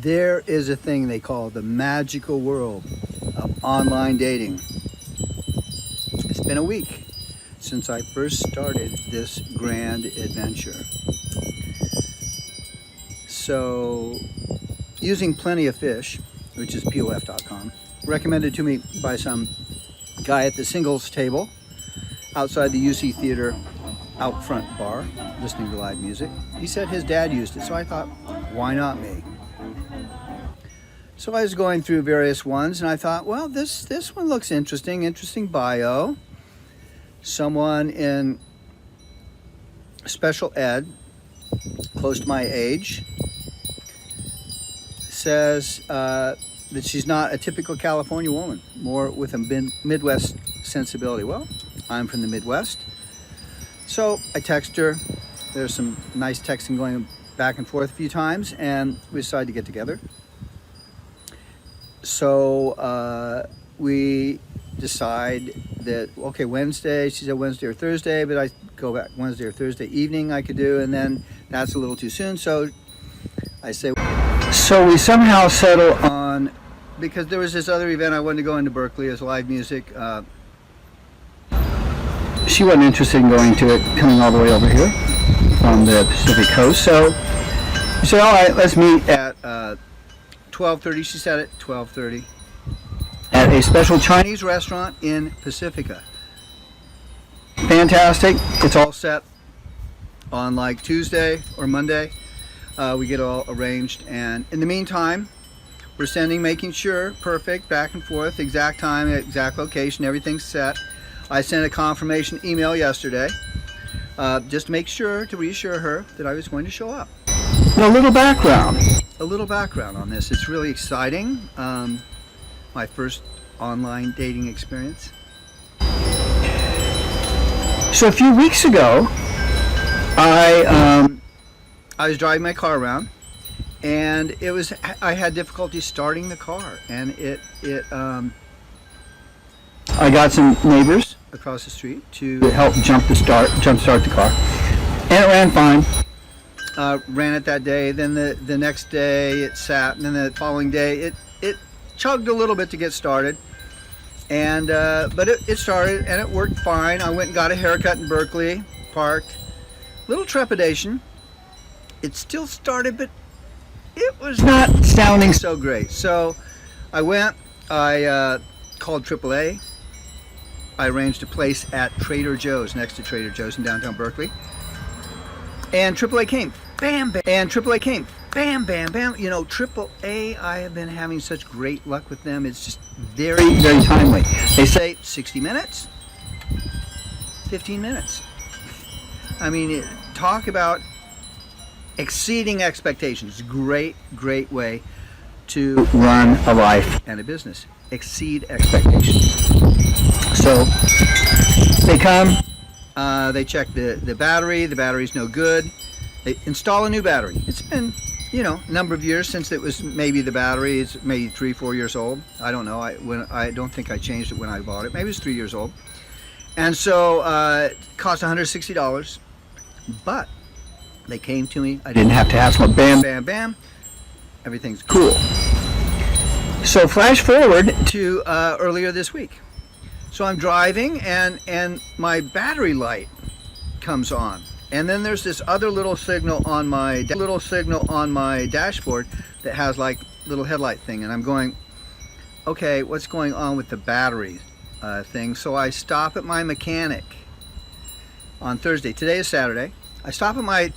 There is a thing they call the magical world of online dating. It's been a week since I first started this grand adventure. So, using Plenty of Fish, which is POF.com, recommended to me by some guy at the singles table outside the UC Theater out front bar, listening to live music. He said his dad used it, so I thought, why not me? So I was going through various ones, and I thought, well, this one looks interesting bio. Someone in special ed, close to my age, says that she's not a typical California woman, more with a Midwest sensibility. Well, I'm from the Midwest. So I text her. There's some nice texting going back and forth a few times, and we decided to get together. So we decide that, okay, Wednesday, she said Wednesday or Thursday, but I go back Wednesday or Thursday evening I could do, and then that's a little too soon. So I say, so we somehow settle on, because there was this other event I wanted to go into Berkeley as live music. She wasn't interested in going to it, coming all the way over here from the Pacific Coast. So we said, all right, let's meet at 12:30. She said at 12:30 at a special Chinese restaurant in Pacifica. Fantastic. It's all set on like Tuesday or Monday. We get all arranged, and in the meantime, we're making sure, perfect, back and forth, exact time, exact location, everything's set. I sent a confirmation email yesterday, just to make sure, to reassure her that I was going to show up. A little background on this. It's really exciting. My first online dating experience. So a few weeks ago, I was driving my car around, and I had difficulty starting the car, and I got some neighbors across the street to help jump start the car, and it ran fine. Ran it that day, then the next day it sat, and then the following day it chugged a little bit to get started, and but it started and it worked fine. I went and got a haircut in Berkeley, parked. Little trepidation. It still started, but it was not sounding so great. So I called AAA. I arranged a place at Trader Joe's, next to Trader Joe's in downtown Berkeley. And AAA came. Bam, bam. And AAA came. Bam, bam, bam. You know, AAA, I have been having such great luck with them. It's just very, very timely. They say 60 minutes, 15 minutes. I mean, talk about exceeding expectations. Great, great way to run a life and a business. Exceed expectations. So they come, they check the battery. The battery's no good. They install a new battery. It's been, a number of years since it was maybe the battery. It's maybe 3-4 years old. I don't know. I don't think I changed it when I bought it. Maybe it's 3 years old. And so it cost $160. But they came to me. I didn't have to ask them. Bam, bam, bam. Everything's cool. So flash forward to earlier this week. So I'm driving, and my battery light comes on, and then there's this other little signal on my dashboard that has like little headlight thing, and I'm going, okay, what's going on with the battery thing? So I stop at my mechanic on Thursday. Today is Saturday. I stop at my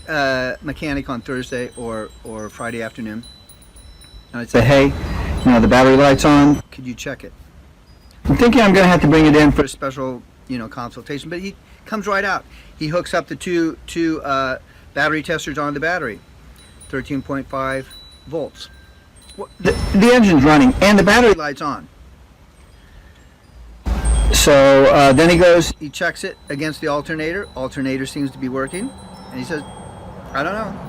mechanic on Thursday or Friday afternoon, and I say, hey, the battery light's on. Could you check it? I'm thinking I'm going to have to bring it in for a special, consultation, but he comes right out. He hooks up the two battery testers on the battery, 13.5 volts. The engine's running and the battery light's on. So then he checks it against the alternator. Alternator seems to be working, and he says, I don't know.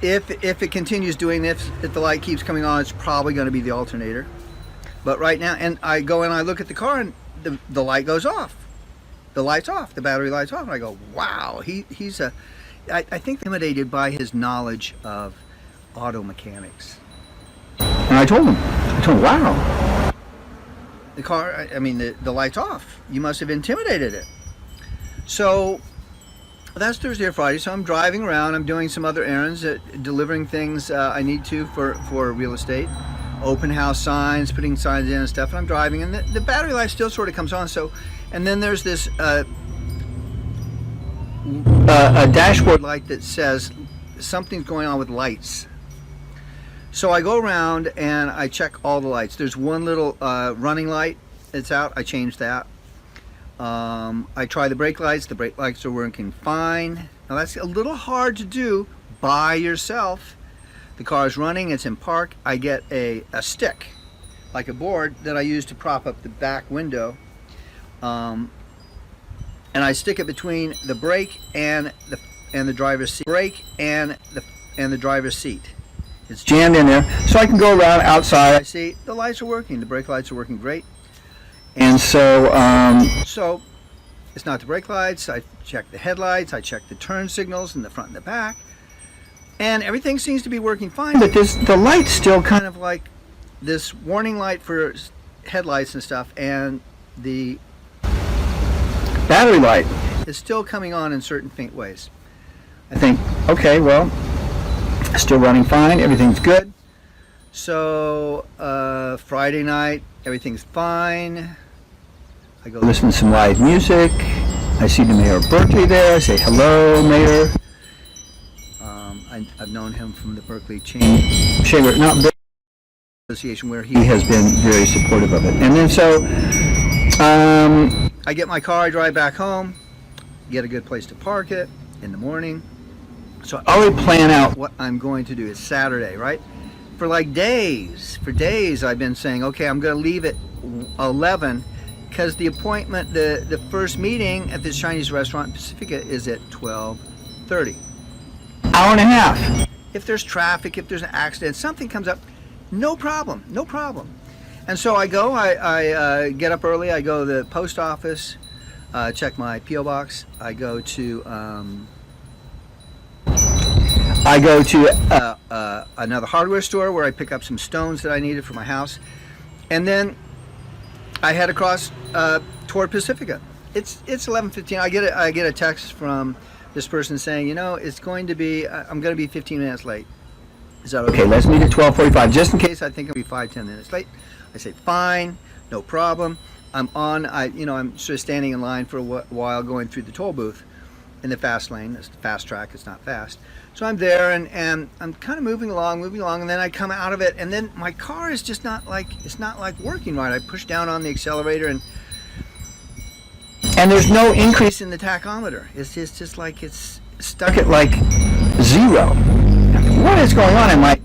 If it continues doing this, if the light keeps coming on, it's probably going to be the alternator. But right now, and I go and I look at the car, and the light goes off. The light's off. The battery light's off. And I go, wow, I think intimidated by his knowledge of auto mechanics. And I told him, wow, the car, I mean, the light's off. You must have intimidated it. So that's Thursday or Friday. So I'm driving around. I'm doing some other errands, delivering things I need to for real estate, open house signs, putting signs in and stuff. And I'm driving, and the battery light still sort of comes on. So, and then there's this a dashboard light that says something's going on with lights. So I go around and I check all the lights. There's one little running light that's out. I changed that. I try the brake lights. The brake lights are working fine. Now that's a little hard to do by yourself. The car is running, it's in park. I get a stick, like a board that I use to prop up the back window. And I stick it between the brake and the driver's seat. Brake and the driver's seat. It's jammed in there, so I can go around outside. I see the lights are working. The brake lights are working great. And so, so it's not the brake lights. I check the headlights. I check the turn signals in the front and the back, and everything seems to be working fine. But the light's still kind of like this warning light for headlights and stuff, and the battery light is still coming on in certain faint ways. I think, okay, well, still running fine. Everything's good. So Friday night, everything's fine. I go listen to some live music. I see the mayor of Berkeley there. I say, hello, mayor. I've known him from the Berkeley Chamber, not Association, where he has been very supportive of it. And then so I get my car, I drive back home, get a good place to park it in the morning. So I already plan out what I'm going to do. It's Saturday, right? For days I've been saying, okay, I'm going to leave at 11 because the appointment, the first meeting at this Chinese restaurant in Pacifica is at 12:30. Hour and a half. If there's traffic, if there's an accident, something comes up, no problem. And so I go, I get up early, I go to the post office, check my P.O. box, I go to another hardware store where I pick up some stones that I needed for my house, and then I head across toward Pacifica. It's 11:15. I get a text from this person saying, you know, it's going to be I'm going to be 15 minutes late. Is that okay? Let's meet at 12:45, just in case I think I'll be 5-10 minutes late. I say fine, no problem. I'm sort of standing in line for a while, going through the toll booth in the fast lane. It's fast track. It's not fast. So I'm there, and I'm kind of moving along, and then I come out of it, and then my car is just not like working right. I push down on the accelerator, and there's no increase in the tachometer. It's just like it's stuck at like 0. What is going on?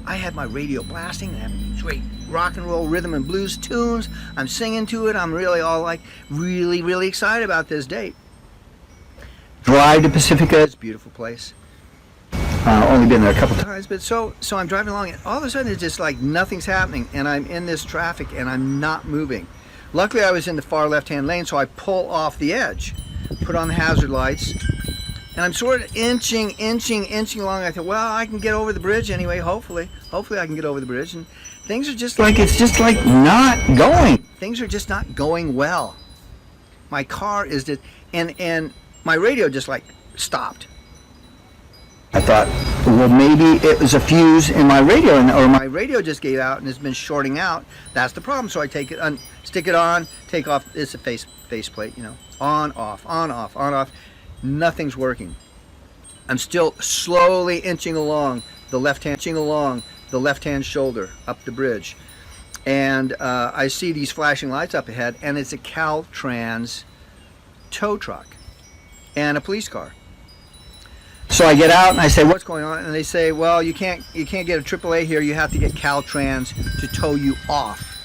I had my radio blasting, and I have these great rock and roll rhythm and blues tunes. I'm singing to it. I'm really all like really excited about this date. Drive to Pacifica. It's a beautiful place. Only been there a couple times, but so I'm driving along, and all of a sudden it's just like nothing's happening, and I'm in this traffic and I'm not moving. Luckily I was in the far left-hand lane, so I pull off the edge, put on the hazard lights, and I'm sort of inching along. I thought, well, I can get over the bridge anyway, hopefully I can get over the bridge, and things are just like, it's just like not going. Things are just not going well. My car is just, and my radio just like stopped. I thought, well, maybe it was a fuse in my radio, or my radio just gave out and it's been shorting out. That's the problem. So I take it, stick it on, take off. It's a faceplate, you know, on, off, on, off, on, off. Nothing's working. I'm still slowly inching along the left-hand shoulder up the bridge, and I see these flashing lights up ahead, and it's a Caltrans tow truck and a police car. So I get out and I say, what's going on? And they say, well, you can't get a AAA here. You have to get Caltrans to tow you off,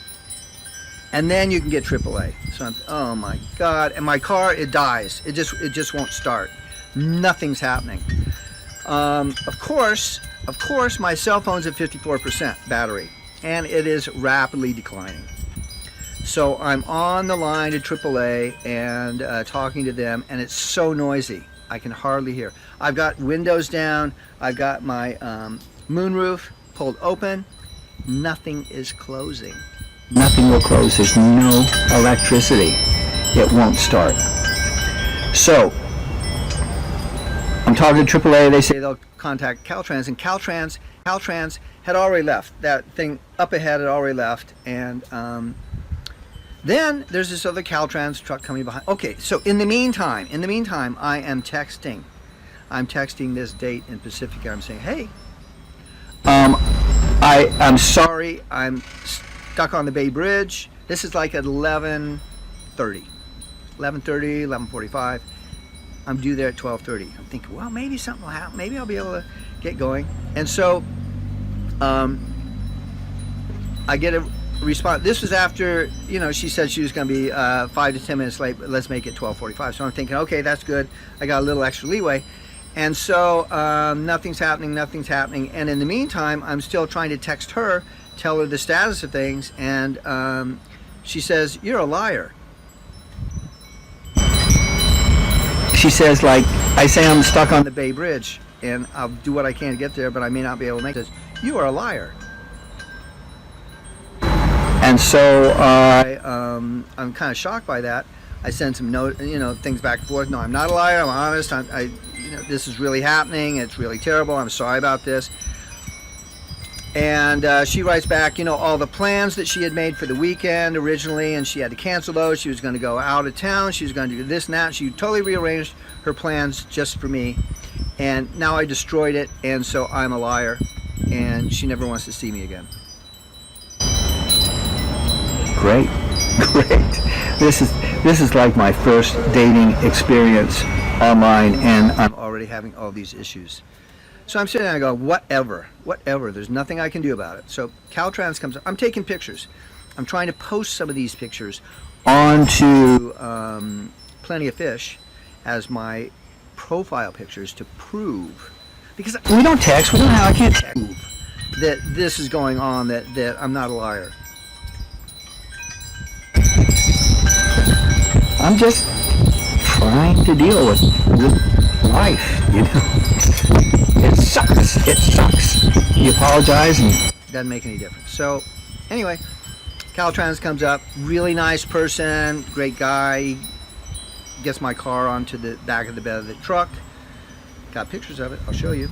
and then you can get AAA. So I'm, oh my God! And my car, it dies. It just won't start. Nothing's happening. Of course, my cell phone's at 54% battery, and it is rapidly declining. So I'm on the line to AAA and talking to them, and it's so noisy. I can hardly hear. I've got windows down. I've got my Moonroof pulled open. Nothing is closing. Nothing will close. There's no electricity. It won't start. So I'm talking to AAA. They say they'll contact Caltrans, and Caltrans had already left. That thing up ahead had already left, and then there's this other Caltrans truck coming behind. Okay, so in the meantime, I am texting. I'm texting this date in Pacifica. I'm saying, hey, I'm sorry, I'm stuck on the Bay Bridge. This is like at 11:30, 11:45. I'm due there at 12:30. I'm thinking, well, maybe something will happen. Maybe I'll be able to get going. And so I get a response. This was after, you know, she said she was going to be 5 to 10 minutes late, but let's make it 12:45. So I'm thinking, okay, that's good. I got a little extra leeway. And so nothing's happening. And in the meantime, I'm still trying to text her, tell her the status of things, and she says, you're a liar. She says, like, I say I'm stuck on the Bay Bridge, and I'll do what I can to get there, but I may not be able to make it. You are a liar. And so I'm kind of shocked by that. I send some things back and forth. No, I'm not a liar. I'm honest. This is really happening. It's really terrible. I'm sorry about this. And she writes back, all the plans that she had made for the weekend originally, and she had to cancel those. She was going to go out of town. She was going to do this and that. She totally rearranged her plans just for me. And now I destroyed it, and so I'm a liar. And she never wants to see me again. Great. This is like my first dating experience online, and I'm already having all these issues. So I'm sitting there and I go, whatever, there's nothing I can do about it. So Caltrans comes up. I'm taking pictures. I'm trying to post some of these pictures onto Plenty of Fish as my profile pictures to prove, because we don't text, I can't text that this is going on, that I'm not a liar. I'm just trying to deal with life, It sucks. You apologize and it doesn't make any difference. So anyway, Caltrans comes up, really nice person, great guy, gets my car onto the back of the bed of the truck. Got pictures of it, I'll show you.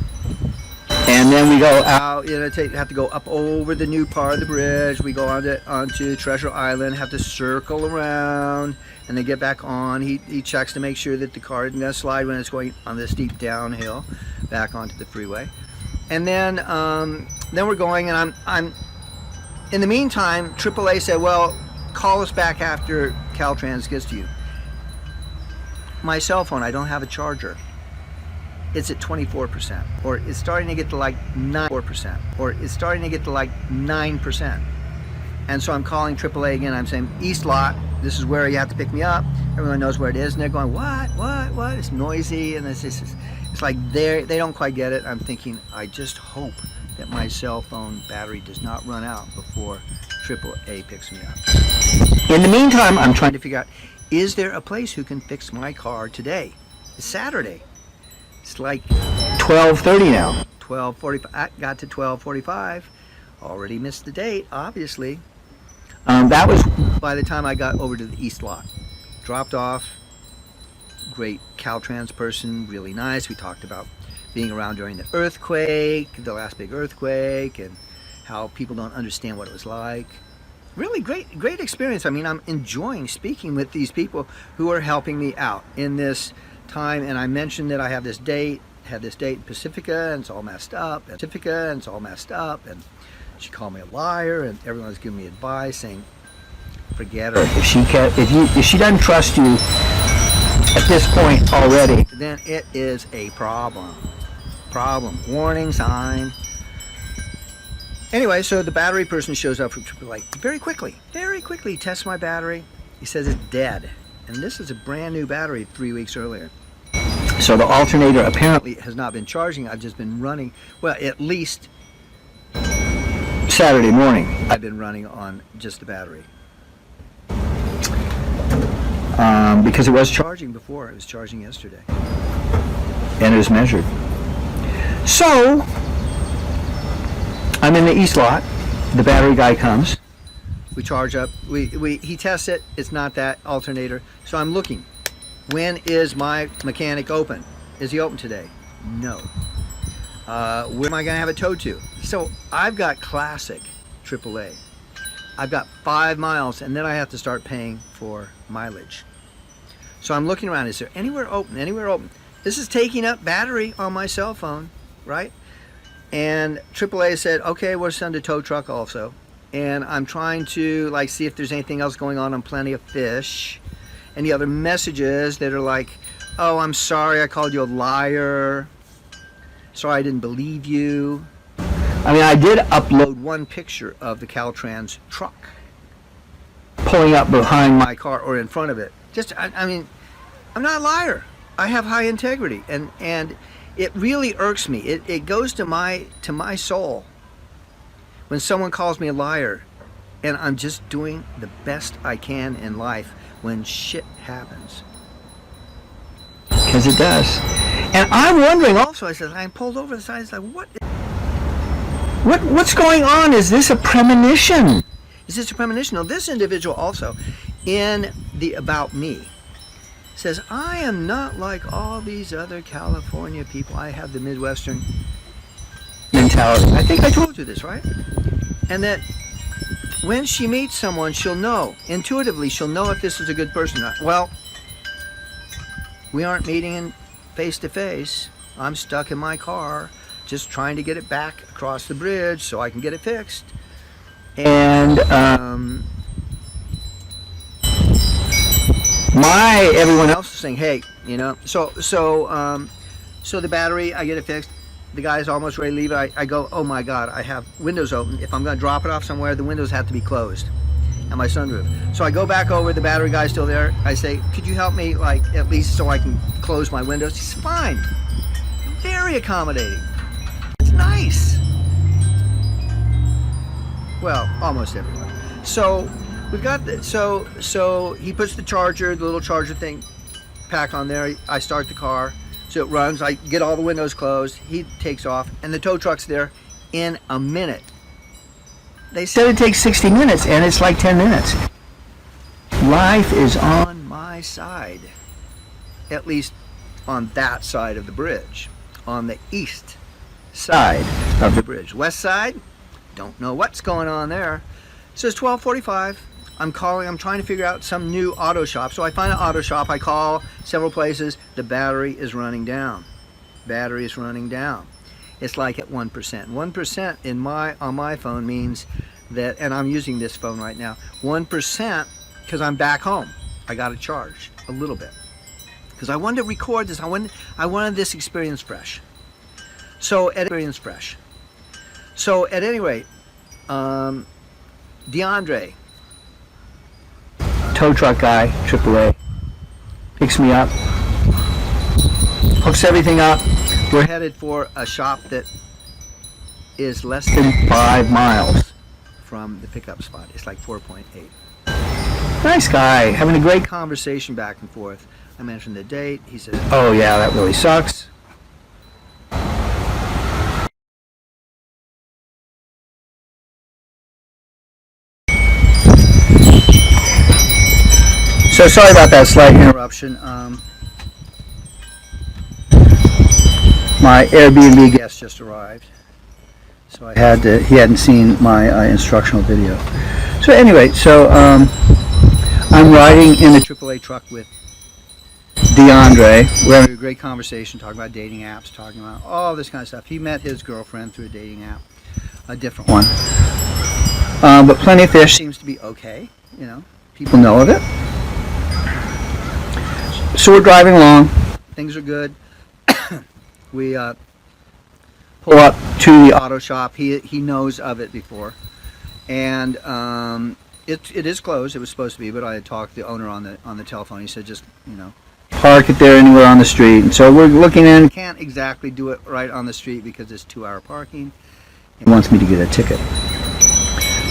And then we go out, have to go up over the new part of the bridge. We go onto Treasure Island, have to circle around, and then get back on. He checks to make sure that the car isn't going to slide when it's going on the steep downhill back onto the freeway. And then we're going, and I'm in the meantime, AAA said, well, call us back after Caltrans gets to you. My cell phone, I don't have a charger. It's at 24%, or it's starting to get to like 9%, or it's starting to get to like 9%. And so I'm calling AAA again. I'm saying, East Lot, this is where you have to pick me up. Everyone knows where it is, and they're going, what? It's noisy, and it's like they don't quite get it. I'm thinking, I just hope that my cell phone battery does not run out before AAA picks me up. In the meantime, I'm trying to figure out, is there a place who can fix my car today? It's Saturday. It's like 12:30 now. 12:45. I got to 12:45. Already missed the date, obviously. That was by the time I got over to the East Lot. Dropped off. Great Caltrans person, really nice. We talked about being around during the earthquake, the last big earthquake, and how people don't understand what it was like. Really great experience. I mean, I'm enjoying speaking with these people who are helping me out in this time. And I mentioned that I have this date, in Pacifica, and it's all messed up. And she called me a liar, and everyone's giving me advice saying, forget her. If she doesn't trust you at this point already, then it is a problem. Warning sign. Anyway, so the battery person shows up from AAA very quickly tests my battery. He says it's dead. And this is a brand new battery 3 weeks earlier. So the alternator apparently has not been charging. I've just been running, well, at least Saturday morning, I've been running on just the battery. Because it was charging before. It was charging yesterday. And it was measured. So I'm in the east lot. The battery guy comes. We charge up. He tests it. It's not that alternator. So I'm looking. When is my mechanic open? Is he open today? No. Where am I going to have it towed to? So I've got classic AAA. I've got 5 miles, and then I have to start paying for mileage. So I'm looking around. Is there anywhere open? Anywhere open? This is taking up battery on my cell phone, right? And AAA said, okay, we'll send a tow truck also. And I'm trying to like see if there's anything else going on Plenty of Fish. Any other messages that are like, oh, I'm sorry I called you a liar. Sorry I didn't believe you. I mean, I did upload one picture of the Caltrans truck pulling up behind my car or in front of it. Just, I mean, I'm not a liar. I have high integrity, and it really irks me. It goes to my soul when someone calls me a liar, and I'm just doing the best I can in life when shit happens. Because it does. And I'm wondering also, I said, I pulled over the side, it's like, what's going on? Is this a premonition? Is this a premonition? Now, this individual also, in the About Me, says, I am not like all these other California people. I have the Midwestern mentality. I think I told you this, right? And that when she meets someone, she'll know, intuitively, she'll know if this is a good person or not. Well, we aren't meeting face to face. I'm stuck in my car, just trying to get it back across the bridge so I can get it fixed. And everyone else is saying, hey, you know, so the battery, I get it fixed. The guy's almost ready to leave. I go, oh my God, I have windows open. If I'm going to drop it off somewhere, the windows have to be closed, and my sunroof. So I go back over. The battery guy's still there. I say, could you help me, like, at least so I can close my windows? He's fine. Very accommodating. It's nice. Well, almost everyone. So we've got the, so he puts the charger, the little charger thing, pack on there. I start the car, so it runs. I get all the windows closed. He takes off, and the tow truck's there in a minute. They said it takes 60 minutes, and it's like 10 minutes. Life is on my side, at least on that side of the bridge, on the east side of the bridge. West side, don't know what's going on there. So it's 12:45. I'm trying to figure out some new auto shop. So I find an auto shop. I call several places. The battery is running down. Battery is running down. It's like at 1%. 1% on my phone means that, and I'm using this phone right now, 1% because I'm back home. I got to charge a little bit because I wanted to record this. I wanted this experience fresh. So at any rate, DeAndre, tow truck guy, AAA, picks me up, hooks everything up. We're headed for a shop that is less than 5 miles from the pickup spot. It's like 4.8. Nice guy, having a great conversation back and forth. I mentioned the date. He says, oh yeah, that really sucks. So sorry about that slight interruption. My Airbnb guest just arrived, so he hadn't seen my instructional video. So anyway, I'm riding in the AAA truck with DeAndre. We're having a great conversation, talking about dating apps, talking about all this kind of stuff. He met his girlfriend through a dating app, a different one. But Plenty of Fish seems to be okay, you know, people know of it. So we're driving along, things are good. We pull up to the auto shop. He knows of it before, and it is closed. It was supposed to be, but I had talked to the owner on the telephone. He said just, you know, park it there anywhere on the street. And so we're looking in. Can't exactly do it right on the street because it's 2-hour parking. He wants me to get a ticket.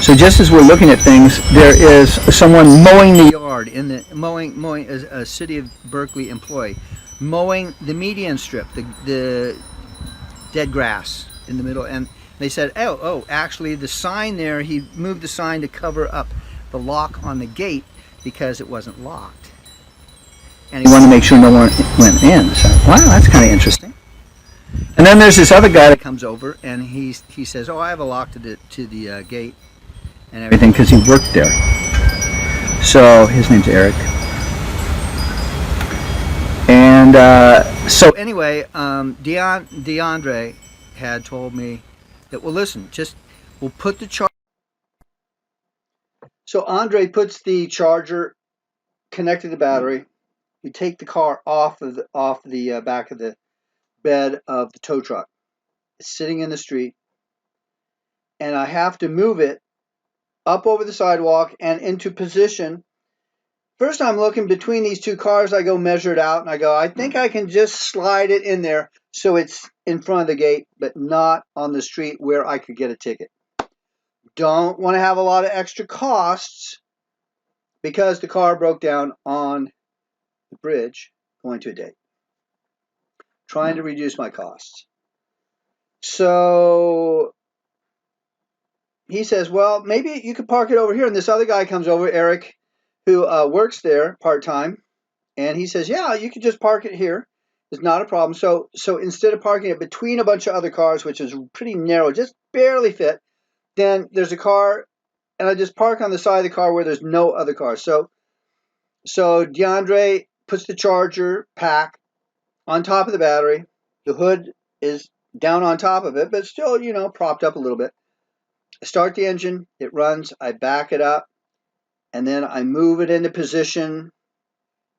So just as we're looking at things, there is someone mowing the yard in the mowing a City of Berkeley employee mowing the median strip, the dead grass in the middle, and They said, oh, actually the sign there, he moved the sign to cover up the lock on the gate because it wasn't locked. And he wanted to make sure no one went in. So, wow, that's kind of interesting. And then there's this other guy that comes over and he says, oh, I have a lock to the gate and everything because he worked there. So his name's Eric. And so anyway, DeAndre had told me that, well, listen, just we'll put the charger. So Andre puts the charger connected to the battery. You take the car off the back of the bed of the tow truck. It's sitting in the street, and I have to move it up over the sidewalk and into position. First, I'm looking between these two cars. I go measure it out, and I go, I think I can just slide it in there so it's in front of the gate, but not on the street where I could get a ticket. Don't want to have a lot of extra costs because the car broke down on the bridge going to a date. Trying to reduce my costs. So he says, well, maybe you could park it over here. And this other guy comes over, Eric, who works there part-time. And he says, yeah, you could just park it here. It's not a problem. So instead of parking it between a bunch of other cars, which is pretty narrow, just barely fit, then there's a car, and I just park on the side of the car where there's no other cars. So DeAndre puts the charger pack on top of the battery. The hood is down on top of it, but still, propped up a little bit. I start the engine, it runs, I back it up, and then I move it into position,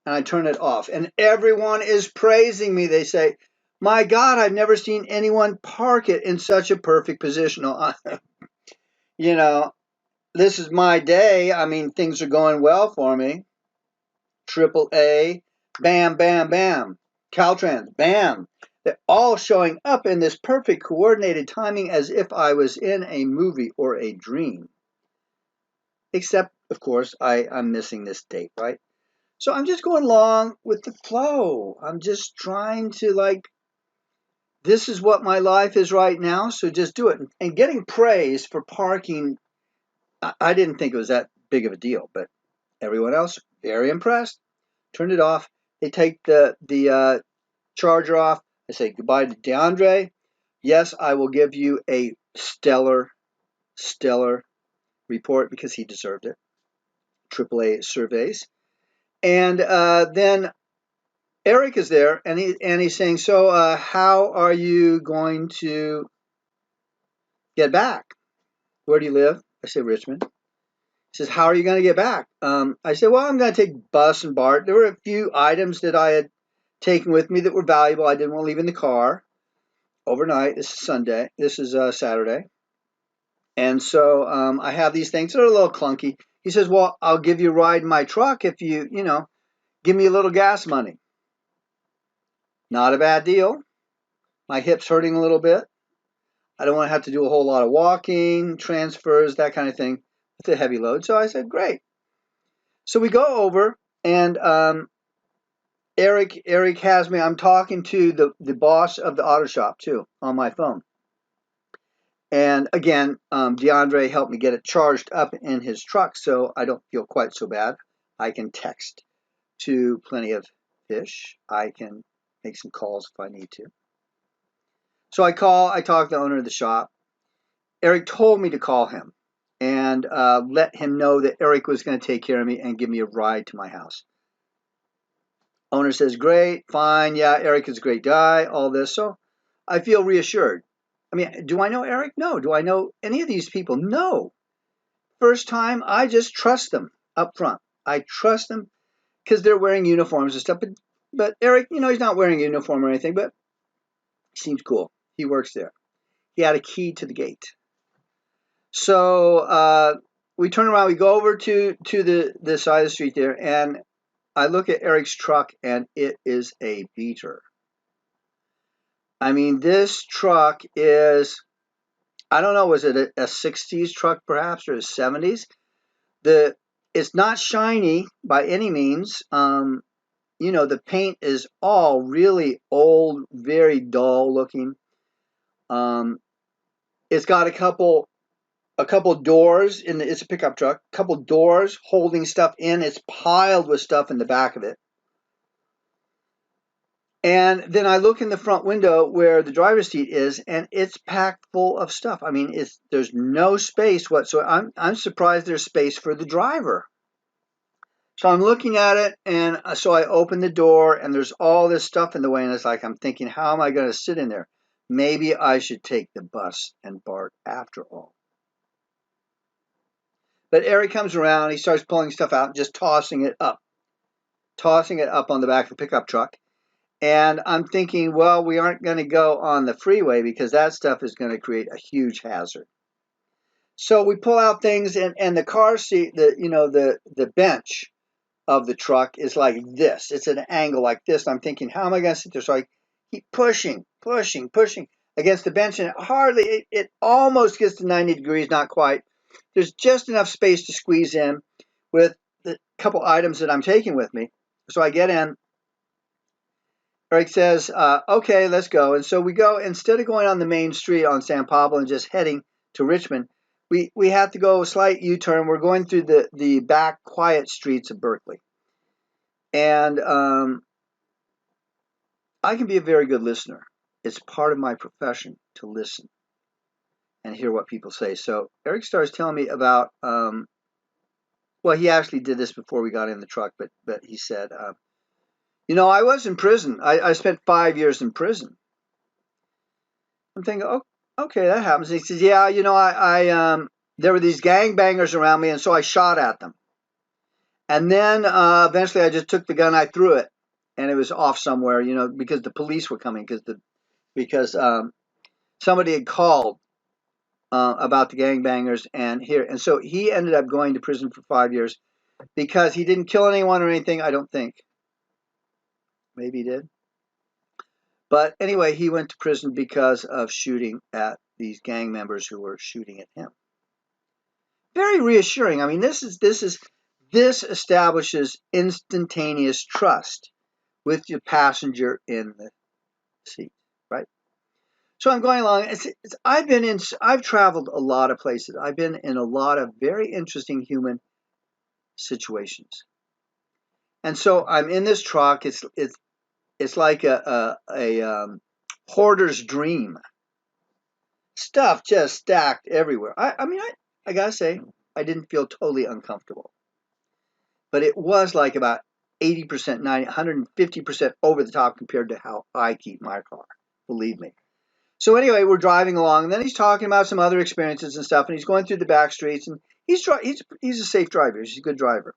and I turn it off. And everyone is praising me. They say, my God, I've never seen anyone park it in such a perfect position. This is my day. I mean, things are going well for me. AAA, bam, bam, bam. Caltrans, bam. They're all showing up in this perfect coordinated timing as if I was in a movie or a dream. Except, of course, I'm missing this date, right? So I'm just going along with the flow. I'm just trying to, this is what my life is right now, so just do it. And getting praise for parking, I didn't think it was that big of a deal, but everyone else, very impressed. Turned it off. They take the charger off. I say goodbye to DeAndre. Yes, I will give you a stellar report because he deserved it. AAA surveys. And then Eric is there, and he's saying, so how are you going to get back? Where do you live? I say Richmond. He says, how are you going to get back? I said, well, I'm going to take bus and BART. There were a few items that I had taken with me that were valuable. I didn't want to leave in the car overnight. This is Sunday. This is Saturday. And so I have these things that are a little clunky. He says, well, I'll give you a ride in my truck if you give me a little gas money. Not a bad deal. My hip's hurting a little bit. I don't want to have to do a whole lot of walking, transfers, that kind of thing. It's a heavy load. So I said, great. So we go over, and Eric has me. I'm talking to the boss of the auto shop, too, on my phone. And again, DeAndre helped me get it charged up in his truck, so I don't feel quite so bad. I can text to Plenty of Fish. I can make some calls if I need to. So I talk to the owner of the shop. Eric told me to call him and let him know that Eric was going to take care of me and give me a ride to my house. Owner says, great, fine, yeah, Eric is a great guy, all this. So I feel reassured. I mean, do I know Eric? No. Do I know any of these people? No. First time, I just trust them up front. I trust them because they're wearing uniforms and stuff. But Eric, he's not wearing a uniform or anything, but he seems cool. He works there. He had a key to the gate. So we turn around. We go over to the side of the street there, and I look at Eric's truck, and it is a beater. I mean, this truck is, I don't know, was it a 60s truck perhaps, or a 70s? It's not shiny by any means. The paint is all really old, very dull looking. It's got a couple doors in the, it's a pickup truck, a couple doors holding stuff in. It's piled with stuff in the back of it. And then I look in the front window where the driver's seat is, and it's packed full of stuff. I mean, there's no space whatsoever. I'm surprised there's space for the driver. So I'm looking at it, and so I open the door, and there's all this stuff in the way, and it's like I'm thinking, how am I going to sit in there? Maybe I should take the bus and BART after all. But Eric comes around, he starts pulling stuff out, and just tossing it up on the back of the pickup truck. And I'm thinking, well, we aren't going to go on the freeway because that stuff is going to create a huge hazard. So we pull out things, and the car seat, the bench of the truck is like this. It's an angle like this. I'm thinking, how am I going to sit there? So I keep pushing against the bench, and it almost gets to 90 degrees, not quite. There's just enough space to squeeze in with the couple items that I'm taking with me. So I get in. Eric says, okay, let's go. And so we go, instead of going on the main street on San Pablo and just heading to Richmond, we have to go a slight U-turn. We're going through the back quiet streets of Berkeley. And I can be a very good listener. It's part of my profession to listen and hear what people say. So Eric starts telling me about, well, he actually did this before we got in the truck, but he said, I was in prison. I spent 5 years in prison. I'm thinking, oh, okay, that happens. And he says, yeah, there were these gangbangers around me, and so I shot at them. And then eventually I just took the gun, I threw it, and it was off somewhere, because the police were coming, because somebody had called about the gangbangers, and so he ended up going to prison for 5 years because he didn't kill anyone or anything, I don't think. Maybe he did. But anyway, he went to prison because of shooting at these gang members who were shooting at him. Very reassuring. I mean, this establishes instantaneous trust with the passenger in the seat, right? So I'm going along. I've traveled a lot of places. I've been in a lot of very interesting human situations. And so I'm in this truck. It's like a hoarder's dream. Stuff just stacked everywhere. I gotta say, I didn't feel totally uncomfortable. But it was like about 80%, 90, 150% over the top compared to how I keep my car. Believe me. So anyway, we're driving along, and then he's talking about some other experiences and stuff, and he's going through the back streets, and he's a safe driver. He's a good driver.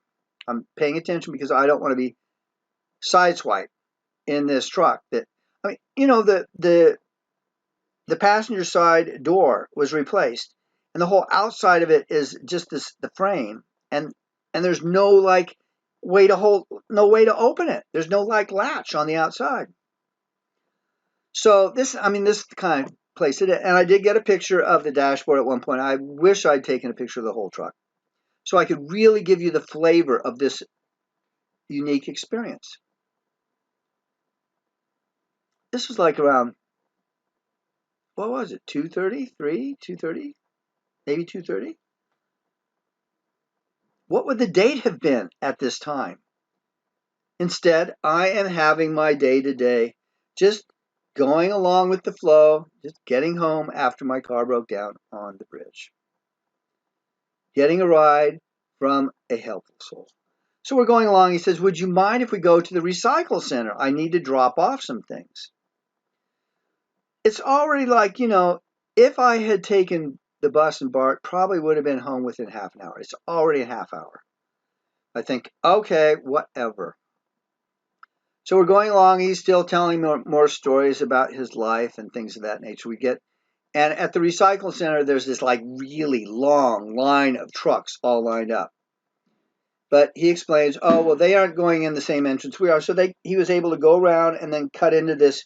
I'm paying attention because I don't want to be sideswiped in this truck. The passenger side door was replaced, and the whole outside of it is just the frame, and there's no way to open it. There's no latch on the outside. So this kind of place it, and I did get a picture of the dashboard at one point. I wish I'd taken a picture of the whole truck so I could really give you the flavor of this unique experience. This was like around, what was it, 2:30, 2:30, maybe 2:30? What would the date have been at this time? Instead, I am having my day-to-day, just going along with the flow, just getting home after my car broke down on the bridge. Getting a ride from a helpful soul. So we're going along. He says, would you mind if we go to the recycle center? I need to drop off some things. It's already if I had taken the bus and BART, probably would have been home within half an hour. It's already a half hour. I think, okay, whatever. So we're going along. He's still telling more stories about his life and things of that nature. And at the recycle center, there's this really long line of trucks all lined up. But he explains, oh, well, they aren't going in the same entrance we are. So he was able to go around and then cut into this,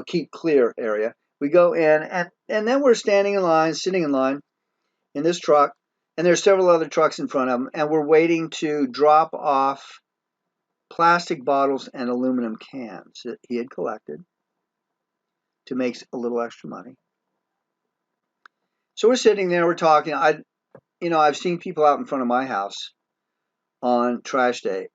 keep clear area. We go in, and then we're sitting in line in this truck. And there's several other trucks in front of them. And we're waiting to drop off plastic bottles and aluminum cans that he had collected to make a little extra money. So we're sitting there, we're talking. I've seen people out in front of my house on trash day,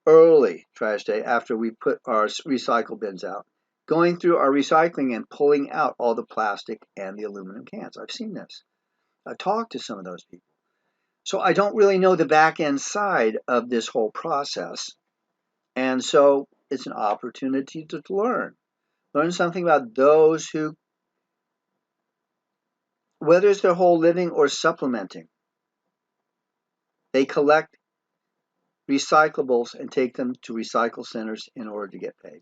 early trash day, after we put our recycle bins out, going through our recycling and pulling out all the plastic and the aluminum cans. I've seen this. I've talked to some of those people. So I don't really know the back end side of this whole process. And so it's an opportunity to learn something about those who, whether it's their whole living or supplementing, they collect recyclables and take them to recycle centers in order to get paid.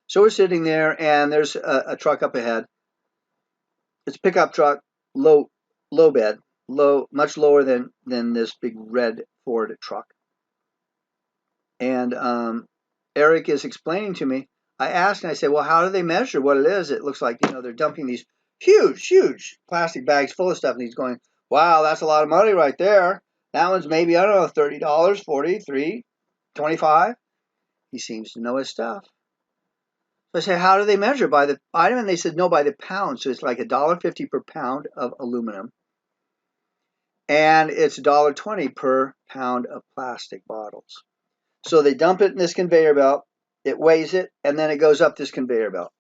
So we're sitting there, and there's a truck up ahead. It's a pickup truck, low bed, much lower than this big red Ford truck. And Eric is explaining to me. I asked, and I said, well, how do they measure what it is? It looks like, they're dumping these huge plastic bags full of stuff. And he's going, wow, that's a lot of money right there. That one's maybe, I don't know, $30, $40, $3, $25. He seems to know his stuff. So I said, how do they measure? By the item? And they said, no, by the pound. So it's like $1.50 per pound of aluminum. And it's $1.20 per pound of plastic bottles. So they dump it in this conveyor belt, it weighs it, and then it goes up this conveyor belt.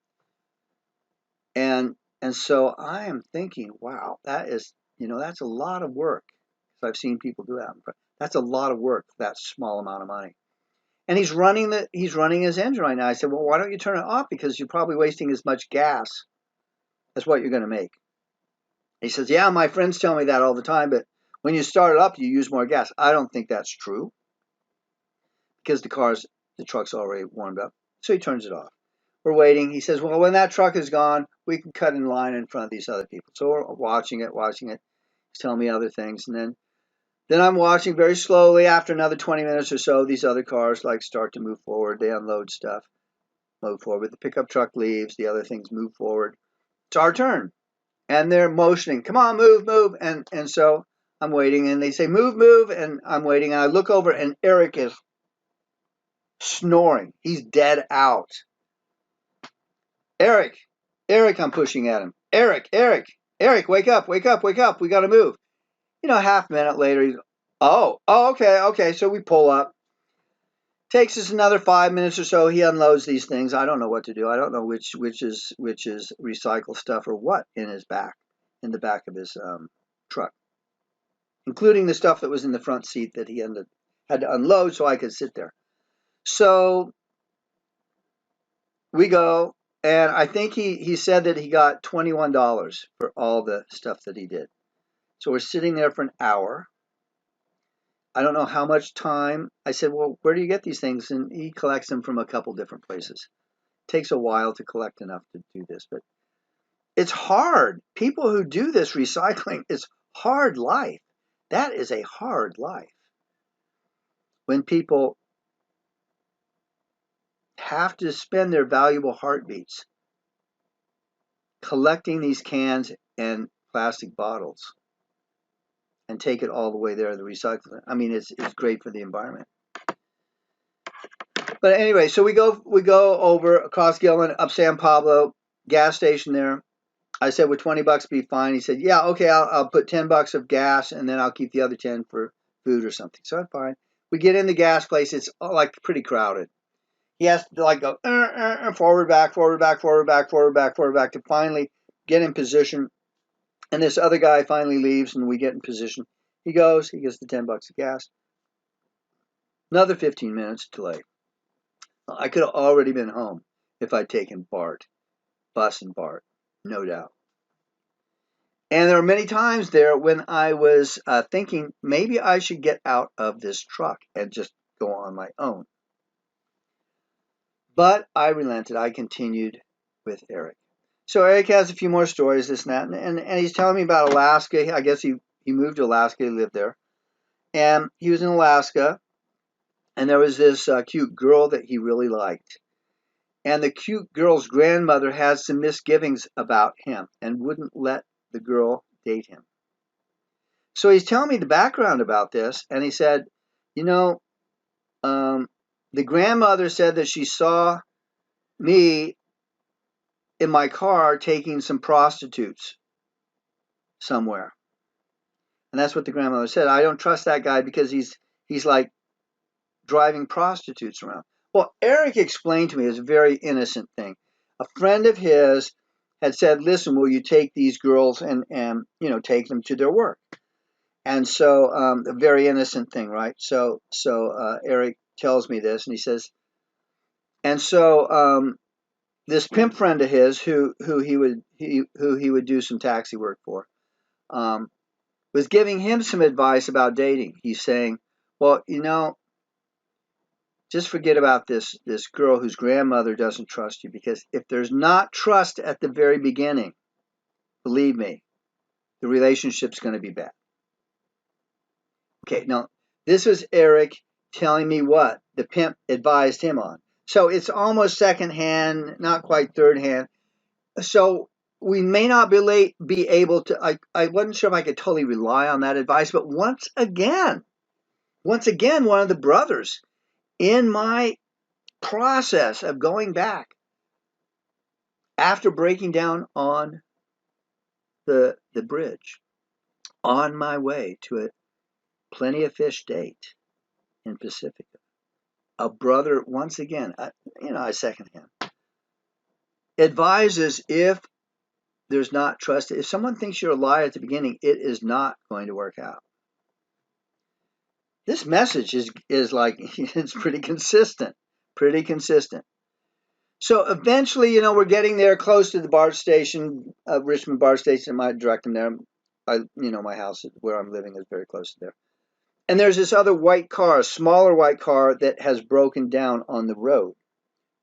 And so I am thinking, wow, that is, that's a lot of work. So I've seen people do that. That's a lot of work for that small amount of money. And he's running his engine right now. I said, well, why don't you turn it off? Because you're probably wasting as much gas as what you're going to make. He says, yeah, my friends tell me that all the time, but when you start it up, you use more gas. I don't think that's true, because the truck's already warmed up. So he turns it off. We're waiting. He says, well, when that truck is gone, we can cut in line in front of these other people. So we're watching it. He's telling me other things. And then I'm watching very slowly. After another 20 minutes or so, these other cars start to move forward. They unload stuff, move forward. The pickup truck leaves. The other things move forward. It's our turn. And they're motioning, come on, move. And so I'm waiting. And they say, move. And I'm waiting. And I look over, and Eric is snoring. He's dead out. Eric, I'm pushing at him. Eric, wake up. We got to move. Half a minute later, he's, okay. So we pull up. Takes us another 5 minutes or so. He unloads these things. I don't know what to do. I don't know which is recycled stuff or what in the back of his truck, including the stuff that was in the front seat that he had to unload so I could sit there. So we go, and I think he said that he got $21 for all the stuff that he did. So we're sitting there for an hour. I don't know how much time. I said, well, where do you get these things? And he collects them from a couple different places. It takes a while to collect enough to do this, but it's hard. People who do this recycling, it's hard life. That is a hard life. When people have to spend their valuable heartbeats collecting these cans and plastic bottles and take it all the way there to the recycling. I mean, it's great for the environment. But anyway, so we go over across Gilman, up San Pablo, gas station there. I said, would $20 be fine? He said, yeah, okay, I'll put $10 of gas, and then I'll keep the other 10 for food or something. So I'm fine. We get in the gas place. It's pretty crowded. He has to go forward, back to finally get in position. And this other guy finally leaves, and we get in position. He goes, he gets the $10 of gas. Another 15 minutes delay. I could have already been home if I'd taken bus and BART, no doubt. And there were many times there when I was thinking maybe I should get out of this truck and just go on my own. But I relented. I continued with Eric. So Eric has a few more stories, this and that, and he's telling me about Alaska. I guess he moved to Alaska, he lived there. And he was in Alaska, and there was this cute girl that he really liked. And the cute girl's grandmother had some misgivings about him and wouldn't let the girl date him. So he's telling me the background about this, and he said, the grandmother said that she saw me in my car taking some prostitutes somewhere. And that's what the grandmother said. I don't trust that guy because he's like driving prostitutes around. Well, Eric explained to me, it's a very innocent thing. A friend of his had said, listen, will you take these girls and take them to their work? And so, a very innocent thing, right? So Eric tells me this, and he says, and so this pimp friend of his, who he would do some taxi work for, was giving him some advice about dating. He's saying, well, just forget about this girl whose grandmother doesn't trust you, because if there's not trust at the very beginning, believe me, the relationship's going to be bad. Okay, now this was Eric telling me what the pimp advised him on. So it's almost secondhand, not quite third hand. So we may not be able to, I wasn't sure if I could totally rely on that advice, but once again, one of the brothers in my process of going back after breaking down on the bridge on my way to a Plenty of Fish date in Pacifica, a brother, once again, I second him, advises if there's not trust, if someone thinks you're a liar at the beginning, it is not going to work out. This message is like, it's pretty consistent. So eventually, we're getting there close to the BART station, Richmond BART station. I might direct them there. My house where I'm living is very close to there. And there's this other white car, a smaller white car that has broken down on the road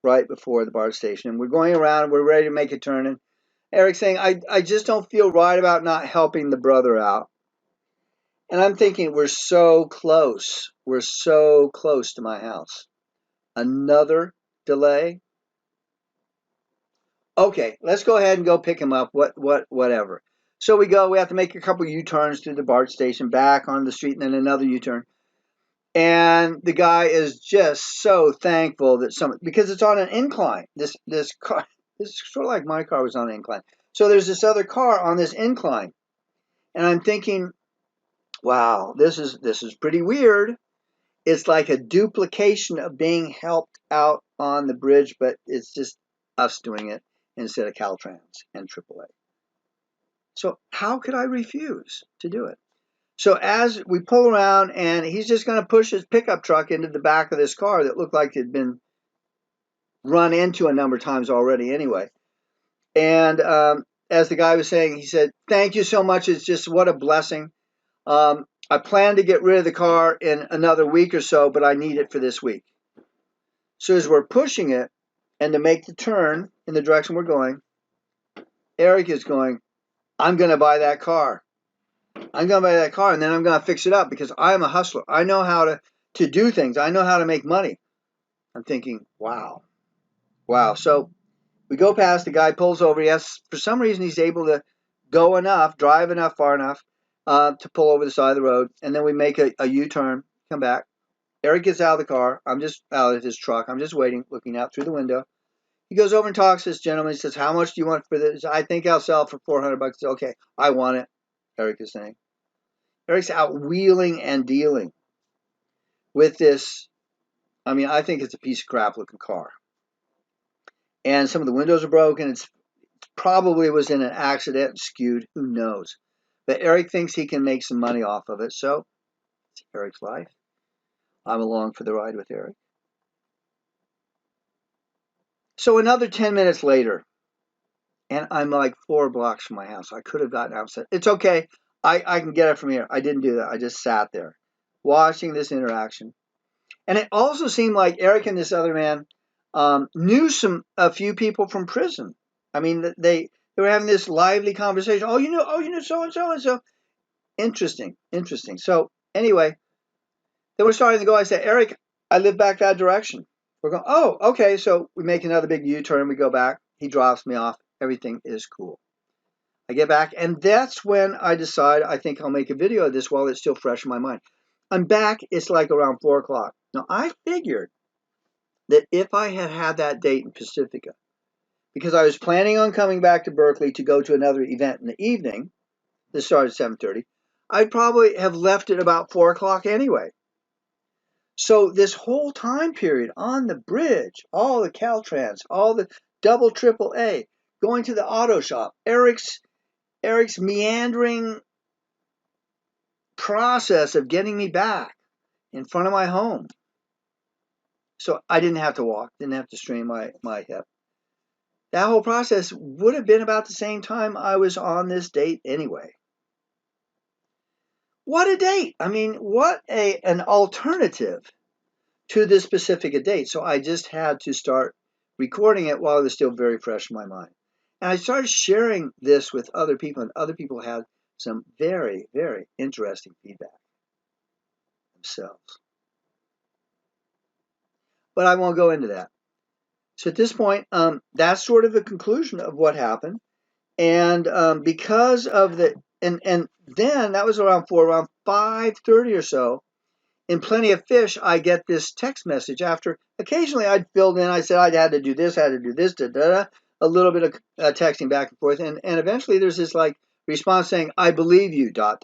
right before the BART station. And we're going around and we're ready to make a turn. And Eric's saying, I just don't feel right about not helping the brother out. And I'm thinking, we're so close. We're so close to my house. Another delay? Okay, let's go ahead and go pick him up, whatever. So we have to make a couple U-turns through the BART station, back on the street, and then another U-turn. And the guy is just so thankful that because it's on an incline. This car, it's sort of like my car was on an incline. So there's this other car on this incline. And I'm thinking, wow, this is pretty weird. It's like a duplication of being helped out on the bridge, but it's just us doing it instead of Caltrans and AAA. So how could I refuse to do it? So as we pull around, and he's just going to push his pickup truck into the back of this car that looked like it had been run into a number of times already anyway. And as the guy was saying, he said, thank you so much. It's just what a blessing. I plan to get rid of the car in another week or so, but I need it for this week. So as we're pushing it and to make the turn in the direction we're going, Eric is going, I'm going to buy that car. I'm going to buy that car, and then I'm going to fix it up because I'm a hustler. I know how to do things. I know how to make money. I'm thinking, wow. So we go past, the guy pulls over. Yes, for some reason he's able to drive enough, far enough to pull over the side of the road. And then we make a U-turn, come back. Eric gets out of the car. I'm just out of his truck. I'm just waiting, looking out through the window. He goes over and talks to this gentleman. He says, how much do you want for this? I think I'll sell it for $400. Okay, I want it, Eric is saying. Eric's out wheeling and dealing with this. I mean, I think it's a piece of crap looking car. And some of the windows are broken. It's probably was in an accident and skewed. Who knows? But Eric thinks he can make some money off of it. So it's Eric's life. I'm along for the ride with Eric. So another 10 minutes later, and I'm like 4 blocks from my house. I could have gotten outside. It's okay. I can get it from here. I didn't do that. I just sat there watching this interaction. And it also seemed like Eric and this other man knew a few people from prison. I mean, they were having this lively conversation. Oh, you know so and so and so. Interesting. So anyway, then we're starting to go. I said, Eric, I live back that direction. We're going, oh, okay. So we make another big U-turn. We go back. He drops me off. Everything is cool. I get back, and that's when I decide I think I'll make a video of this while it's still fresh in my mind. I'm back. It's like around 4 o'clock. Now, I figured that if I had that date in Pacifica, because I was planning on coming back to Berkeley to go to another event in the evening, This started at 7:30. I'd probably have left at about 4 o'clock anyway. So this whole time period on the bridge, all the Caltrans, all the double triple A, going to the auto shop, Eric's meandering process of getting me back in front of my home. So I didn't have to walk, didn't have to strain my hip. That whole process would have been about the same time I was on this date anyway. What a date! I mean, what an alternative to this specific date. So I just had to start recording it while it was still very fresh in my mind. And I started sharing this with other people, and other people had some very, very interesting feedback themselves. But I won't go into that. So at this point, that's sort of the conclusion of what happened. And because of the, and then that was around 5:30 or so, in Plenty of Fish, I get this text message after occasionally I'd filled in, I said I had to do this, a little bit of texting back and forth. And eventually there's this like response saying, I believe you, ... Get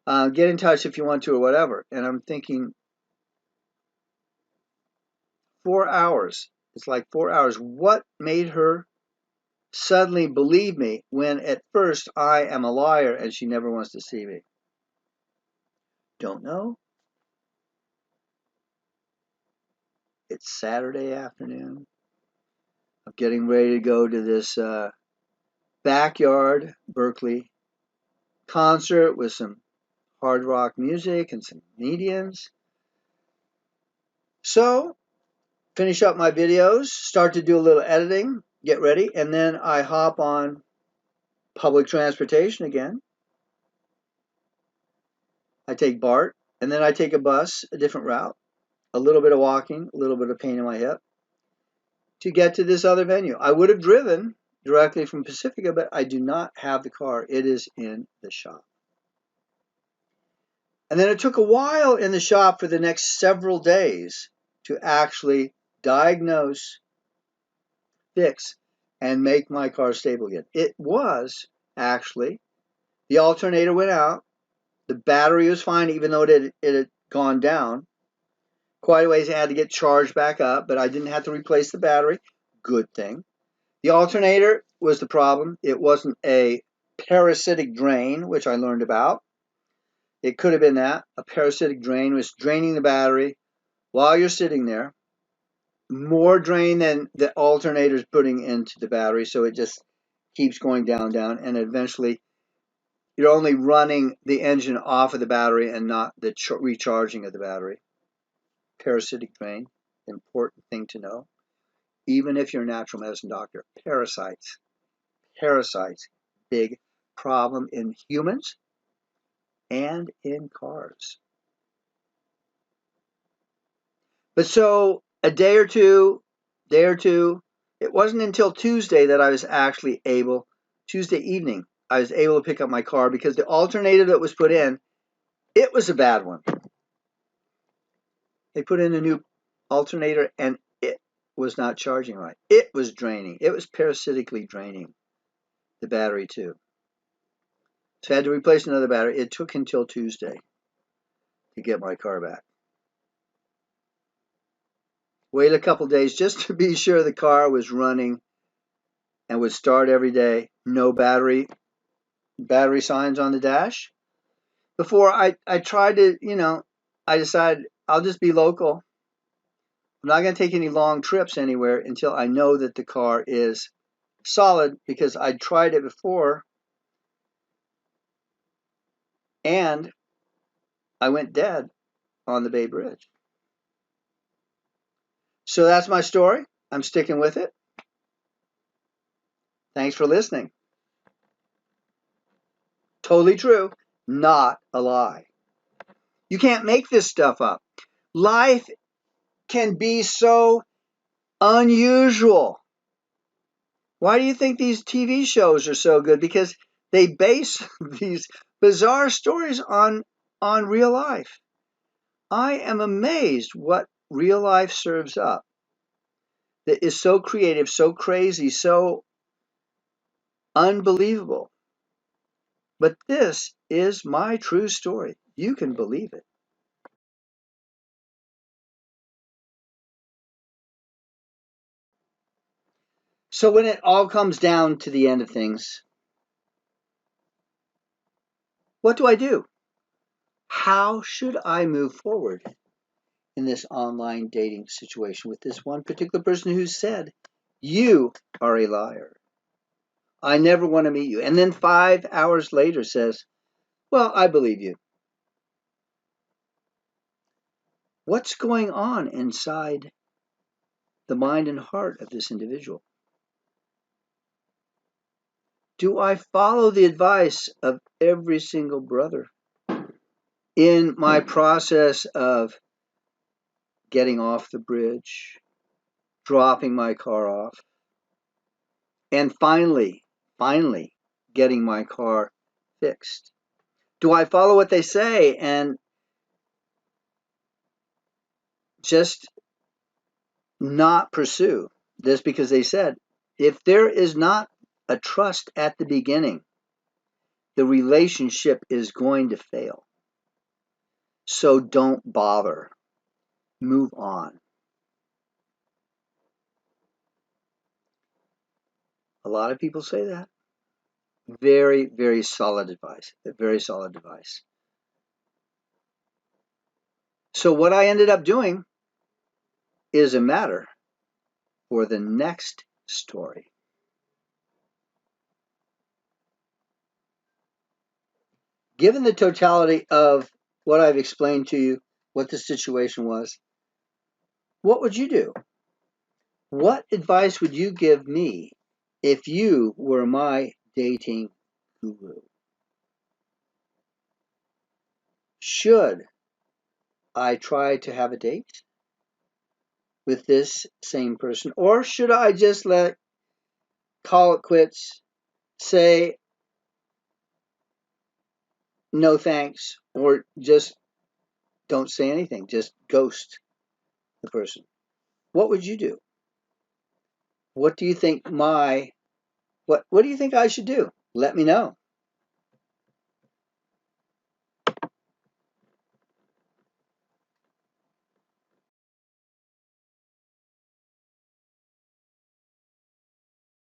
in touch if you want to or whatever. And I'm thinking, 4 hours. It's like 4 hours. What made her suddenly believe me when at first I am a liar and she never wants to see me? Don't know. It's Saturday afternoon. I'm getting ready to go to this backyard Berkeley concert with some hard rock music and some comedians. So, finish up my videos, start to do a little editing, get ready, and then I hop on public transportation again. I take BART, and then I take a bus, a different route, a little bit of walking, a little bit of pain in my hip, to get to this other venue. I would have driven directly from Pacifica, but I do not have the car. It is in the shop. And then it took a while in the shop for the next several days to actually diagnose, fix, and make my car stable again. It was actually, the alternator went out, the battery was fine even though it had gone down. Quite a ways it had to get charged back up, but I didn't have to replace the battery. Good thing. The alternator was the problem. It wasn't a parasitic drain, which I learned about. It could have been that. A parasitic drain was draining the battery while you're sitting there. More drain than the alternator's putting into the battery, so it just keeps going down, and eventually you're only running the engine off of the battery and not the recharging of the battery. Parasitic drain, important thing to know. Even if you're a natural medicine doctor, parasites, big problem in humans and in cars. But so a day or two, it wasn't until Tuesday that I was actually able, Tuesday evening, I was able to pick up my car because the alternator that was put in, it was a bad one. They put in a new alternator and it was not charging right. It was draining. It was parasitically draining the battery too. So I had to replace another battery. It took until Tuesday to get my car back. Wait a couple days just to be sure the car was running and would start every day. No battery signs on the dash. Before I tried to, I decided I'll just be local. I'm not going to take any long trips anywhere until I know that the car is solid, because I tried it before and I went dead on the Bay Bridge. So that's my story. I'm sticking with it. Thanks for listening. Totally true, not a lie. You can't make this stuff up. Life can be so unusual. Why do you think these TV shows are so good? Because they base these bizarre stories on real life. I am amazed what real life serves up that is so creative, so crazy, so unbelievable. But this is my true story. You can believe it. So when it all comes down to the end of things, what do I do? How should I move forward in this online dating situation with this one particular person who said, "You are a liar. I never want to meet you." And then 5 hours later says, "Well, I believe you." What's going on inside the mind and heart of this individual? Do I follow the advice of every single brother in my process of getting off the bridge, dropping my car off, and finally getting my car fixed? Do I follow what they say and just not pursue this because they said, if there is not a trust at the beginning, the relationship is going to fail. So don't bother. Move on. A lot of people say that. Very, very solid advice. Very solid advice. So what I ended up doing is a matter for the next story. Given the totality of what I've explained to you, what the situation was, what would you do? What advice would you give me if you were my dating guru? Should I try to have a date with this same person, or should I just call it quits, say no thanks, or just don't say anything, just ghost the person? What would you do? What do you think what do you think I should do? Let me know.